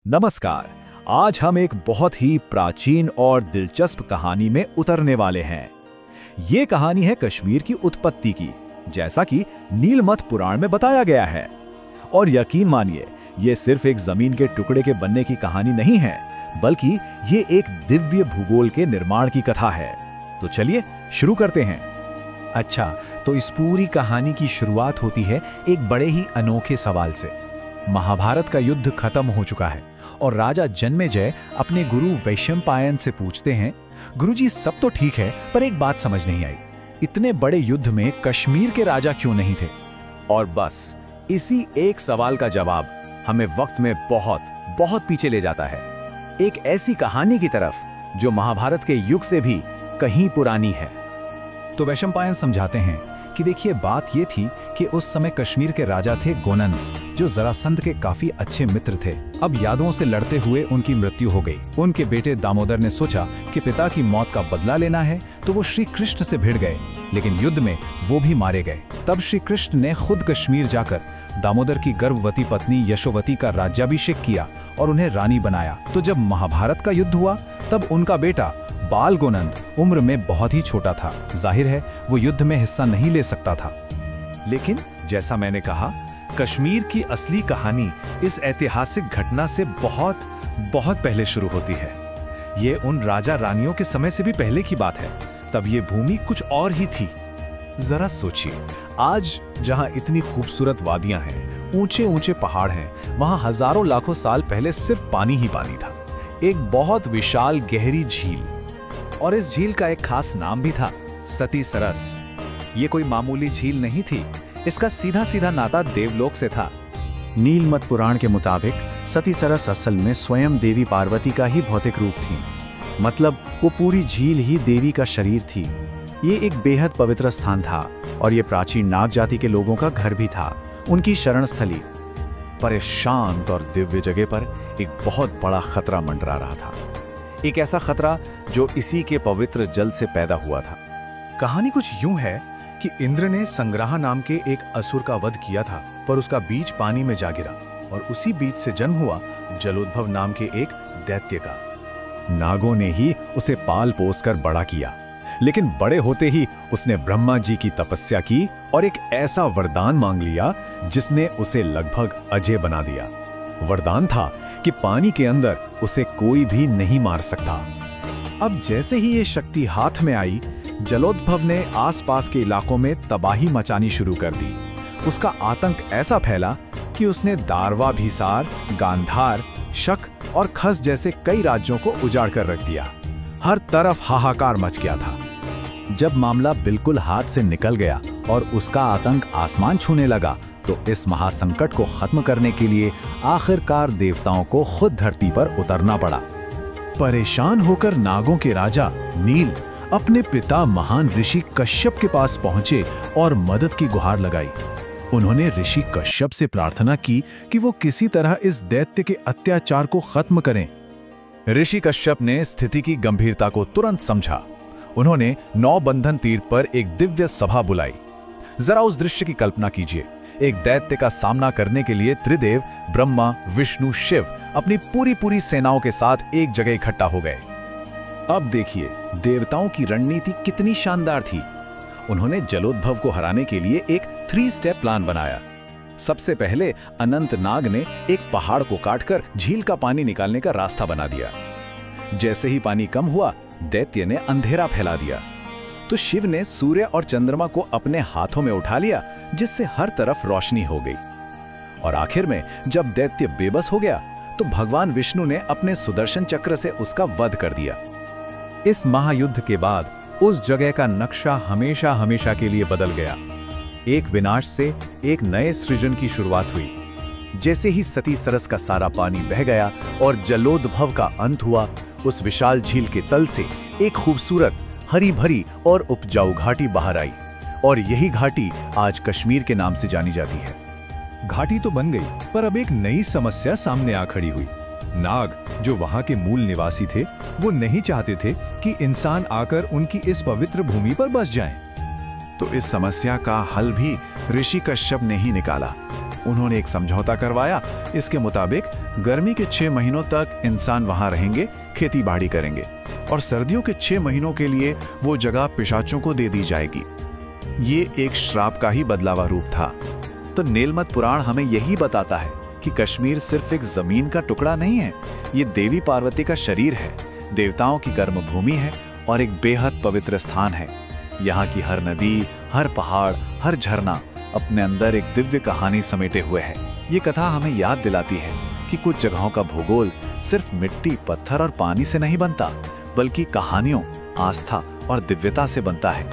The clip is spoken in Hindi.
नमस्कार। आज हम एक बहुत ही प्राचीन और दिलचस्प कहानी में उतरने वाले हैं। ये कहानी है कश्मीर की उत्पत्ति की, जैसा कि नीलमत पुराण में बताया गया है। और यकीन मानिए, ये सिर्फ एक जमीन के टुकड़े के बनने की कहानी नहीं है, बल्कि ये एक दिव्य भूगोल के निर्माण की कथा है। तो चलिए शुरू करते हैं। अच्छा, तो इस पूरी कहानी की शुरुआत होती है एक बड़े ही अनोखे सवाल से। महाभारत का युद्ध खत्म हो चुका है और राजा जन्मेजय अपने गुरु वैशंपायन से पूछते हैं, गुरुजी सब तो ठीक है, पर एक बात समझ नहीं आई, इतने बड़े युद्ध में कश्मीर के राजा क्यों नहीं थे? और बस इसी एक सवाल का जवाब हमें वक्त में बहुत बहुत पीछे ले जाता है, एक ऐसी कहानी की तरफ जो महाभारत के युग से भी कहीं पुरानी है। तो वैशंपायन समझाते हैं कि देखिए, बात ये थी कि उस समय कश्मीर के राजा थे गोनंद, जो जरासंध के काफी अच्छे मित्र थे। अब यादवों से लड़ते हुए उनकी मृत्यु हो गई। उनके बेटे दामोदर ने सोचा कि पिता की मौत का बदला लेना है, तो वो श्री कृष्ण से भिड़ गए, लेकिन युद्ध में वो भी मारे गए। तब श्री कृष्ण ने खुद कश्मीर जाकर दामोदर की गर्भवती पत्नी यशोवती का राज्याभिषेक किया और उन्हें रानी बनाया। तो जब महाभारत का युद्ध हुआ, तब उनका बेटा बाल गोनंद उम्र में बहुत ही छोटा था। जाहिर है वो युद्ध में हिस्सा नहीं ले सकता था। लेकिन जैसा मैंने कहा, कश्मीर की असली कहानी इस ऐतिहासिक घटना से बहुत बहुत पहले शुरू होती है। ये उन राजा रानियों के समय से भी पहले की बात है। तब ये भूमि कुछ और ही थी। जरा सोचिए, आज जहां इतनी खूबसूरत वादियां हैं, ऊंचे ऊंचे पहाड़ हैं, वहां हजारों लाखों साल पहले सिर्फ पानी ही पानी था। एक बहुत विशाल गहरी झील, और इस झील का एक खास नाम भी था, सती सरस। ये कोई मामूली झील नहीं थी, इसका सीधा सीधा नाता देवलोक से था। नीलमत पुराण के मुताबिक सती सरस असल में स्वयं देवी पार्वती का ही भौतिक रूप थी। मतलब वो पूरी झील ही देवी का शरीर थी। ये एक बेहद पवित्र स्थान था और ये प्राचीन नाग जाति के लोगों का घर भी था, उनकी शरण स्थली। पर इस शांत और दिव्य जगह पर एक बहुत बड़ा खतरा मंडरा रहा था। एक ऐसा खतरा जो इसी के पवित्र जल से पैदा हुआ था। कहानी कुछ यूं है कि इंद्र ने संग्राह नाम के एक असुर का वध किया था, पर उसका बीज पानी में जा गिरा और उसी बीज से जन्म हुआ जलोद्भव नाम के एक दैत्य का। नागों ने ही उसे पाल पोस कर बड़ा किया, लेकिन बड़े होते ही उसने ब्रह्मा जी की तपस्या की और एक ऐसा वरदान मांग लिया जिसने उसे लगभग अजय बना दिया। वरदान था कि पानी के अंदर उसे कोई भी नहीं मार सकता। अब जैसे ही ये शक्ति हाथ में आई, जलोद्भव ने आसपास के इलाकों में तबाही मचानी शुरू कर दी। उसका आतंक ऐसा फैला कि उसने दारवा, भीसार, गांधार, शक और खस जैसे कई राज्यों को उजाड़ कर रख दिया। हर तरफ हाहाकार मच गया था। जब मामला बिल्कुल हाथ से निकल गया और उसका आतंक आसमान छूने लगा, तो इस महासंकट को खत्म करने के लिए आखिरकार देवताओं को खुद धरती पर उतरना पड़ा। परेशान होकर नागों के राजा नील अपने पिता महान ऋषि कश्यप के पास पहुंचे और मदद की गुहार लगाई। उन्होंने ऋषि कश्यप से प्रार्थना की कि वो किसी तरह इस दैत्य के अत्याचार को खत्म करें। ऋषि कश्यप ने स्थिति की गंभीरता को तुरंत समझा। उन्होंने नौबंधन तीर्थ पर एक दिव्य सभा बुलाई। जरा उस दृश्य की कल्पना कीजिए। एक दैत्य का सामना करने के लिए त्रिदेव ब्रह्मा, विष्णु, शिव अपनी पूरी सेनाओं के साथ एक जगह इकट्ठा हो गए। अब देखिए, देवताओं की रणनीति कितनी शानदार थी। उन्होंने जलोद्भव को हराने के लिए एक 3 स्टेप प्लान बनाया। सबसे पहले अनंत नाग ने एक पहाड़ को काटकर झील का पानी निकालने का रास्ता बना दिया। जैसे ही पानी कम हुआ, दैत्य ने अंधेरा फैला दिया। तो शिव ने सूर्य और चंद्रमा को अपने हाथों में उठा लिया, जिससे हर तरफ रोशनी हो गई। और आखिर में जब दैत्य बेबस हो गया, तो भगवान विष्णु ने अपने सुदर्शन चक्र से उसका वध कर दिया। इस महायुद्ध के बाद उस जगह का नक्शा हमेशा हमेशा के लिए बदल गया। एक विनाश से एक नए सृजन की शुरुआत हुई। जैसे ही सती सरस का सारा पानी बह गया और जलोद्भव का अंत हुआ, उस विशाल झील के तल से एक खूबसूरत, हरी भरी और उपजाऊ घाटी बाहर आई। और यही घाटी आज कश्मीर के नाम से जानी जाती है। घाटी तो बन गई, पर अब एक नई समस्या सामने आ खड़ी हुई। नाग, जो वहां के मूल निवासी थे, वो नहीं चाहते थे कि इंसान आकर उनकी इस पवित्र भूमि पर बस जाएं। तो इस समस्या का हल भी ऋषि कश्यप ने ही निकाला। उन्होंने एक समझौता करवाया। इसके मुताबिक गर्मी के 6 महीनों तक इंसान वहां रहेंगे, खेती बाड़ी करेंगे और सर्दियों के 6 महीनों के लिए वो जगह पिशाचों को दे दी जाएगी। ये एक श्राप का ही बदलावा रूप था। तो नीलमत पुराण हमें यही बताता है कि कश्मीर सिर्फ एक जमीन का टुकड़ा नहीं है, ये देवी पार्वती का शरीर है, देवताओं की कर्म भूमि है और एक बेहद पवित्र स्थान है। यहाँ की हर नदी, हर पहाड़, हर झरना अपने अंदर एक दिव्य कहानी समेटे हुए है। ये कथा हमें याद दिलाती है कि कुछ जगहों का भूगोल सिर्फ मिट्टी, पत्थर और पानी से नहीं बनता, बल्कि कहानियों, आस्था और दिव्यता से बनता है।